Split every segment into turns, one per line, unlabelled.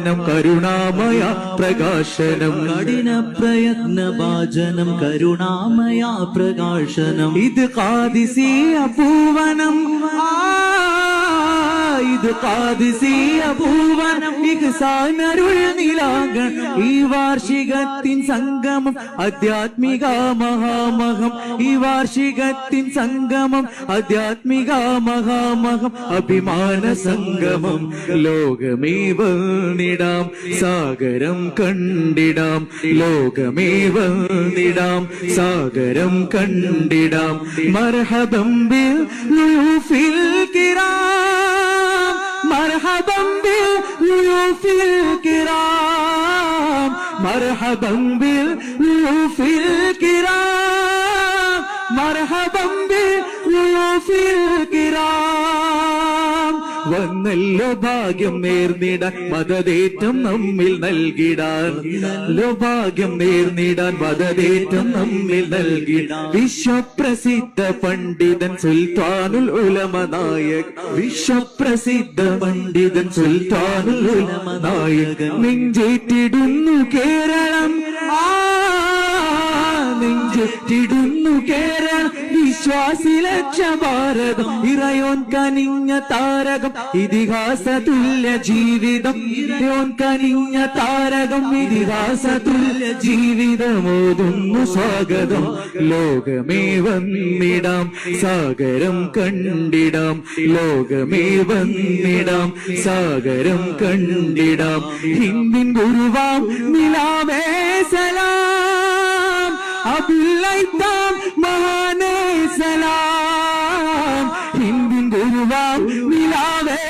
ഭാജനം കരുണാമയ പ്രകാശനം
കഠിന പ്രയത്ന ഭാജനം കരുണാമയ പ്രകാശനം
ഇത് ഖാദിസിയ പൂവനം ഇത് ഖാദിസിയ പൂവനം ഇഹ്സാനരുൾ നിലാകൾ ഈ വാർഷികത്തിൻ സംഗമം ആധ്യാത്മിക മഹാമഹം ഈ വാർഷികത്തിൻ സംഗമം ആധ്യാത്മിക മഹാമഹം അഭിമാന സംഗമം ലോകമേ വന്നിടാം സാഗരം കണ്ടിടാം ലോകമേ വന്നിടാം സാഗരം കണ്ടിടാം മർഹബം ബിൽ ളുയൂഫിൽ കിറാം മർഹബം ബിൽ ളുയൂഫിൽ കിറാം മർഹബം ബിൽ ളുയൂഫിൽ കിറാം മർഹബം ബിൽ ളുയൂഫിൽ കിറാം വന്നല്ലോ ഭാഗ്യം നേർന്നിടാൻ മദതേറ്റം നമ്മിൽ നൽകിടാൻ ഭാഗ്യം നേർന്നിടാൻ മദതേറ്റം നമ്മിൽ നൽകിടാൻ വിശ്വപ്രസിദ്ധ പണ്ഡിതൻ സുൽത്താനുൽ ഉലമ നായകൻ വിശ്വപ്രസിദ്ധ പണ്ഡിതൻ സുൽത്താനുൽ ഉലമ നായകൻ നെഞ്ചേറ്റിടുന്നു കേരളം നെഞ്ചേറ്റിടുന്നു കേരളം വിശ്വാസി ലക്ഷ ഭാരതം ഇറയോൻ കനിഞ്ഞ താരകം ഇതിഹാസ തുല്യ ജീവിതം ഇറയോൻ കനിഞ്ഞ താരകം ഇതിഹാസ തുല്യ ജീവിതമോതുന്നു സ്വാഗതം ലോകമേ വന്നിടാം സാഗരം കണ്ടിടാം ലോകമേ വന്നിടാം സാഗരം കണ്ടിടാം ഹിന്ദിൻ ഗുരുവാം നിലാവേ സലാം അബുല്ലൈത്താം മഹാനേ സലാം ഹിന്ദിൻ ഗുരുവാം നിലാവേ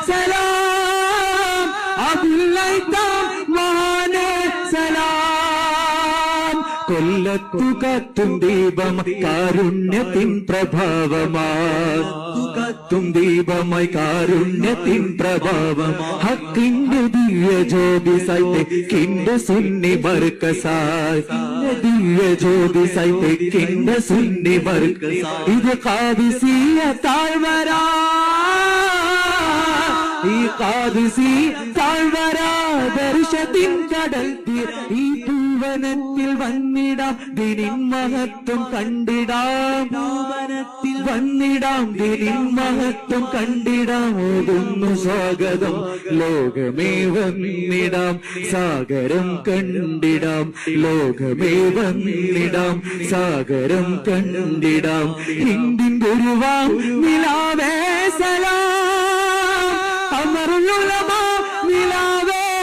സലാം അബുല്ലൈത്താം മഹാനേ സലാം കൊല്ലത്തു കത്തും ദീപമായി കാരുണ്യത്തിൻ പ്രഭാവമായി കത്തും ദീപമായി കാരുണ്യത്തിൻ പ്രഭാവം ഹക്കിന്റെ ദിവ്യ ജ്യോതിസായി തെക്കിന്റെ സുന്നി ബർക്കസായി ദിവ്യ ജ്യോതിസായി തെക്കിന്റെ സുന്നി ബർക്കസായി ഇത് ഖാദിസിയ താഴ്വര ഈ ഖാദിസി താഴ്വര ദർശത്തിൻ കടൽ തീർ ഈ പൂവനത്തിൽ വന്നിടാം ദിനിൻ മഹത്വം കണ്ടിടാം പൂവനത്തിൽ വന്നിടാം ദിനിൻ മഹത്വം കണ്ടിടാം ഓതുന്നു സ്വാഗതം ലോകമേ വന്നിടാം സാഗരം കണ്ടിടാം ലോകമേ വന്നിടാം സാഗരം കണ്ടിടാം ഹിന്ദിൻ ഗുരുവാം നിലാവേ സലാം അമറുൽ ഉലമാ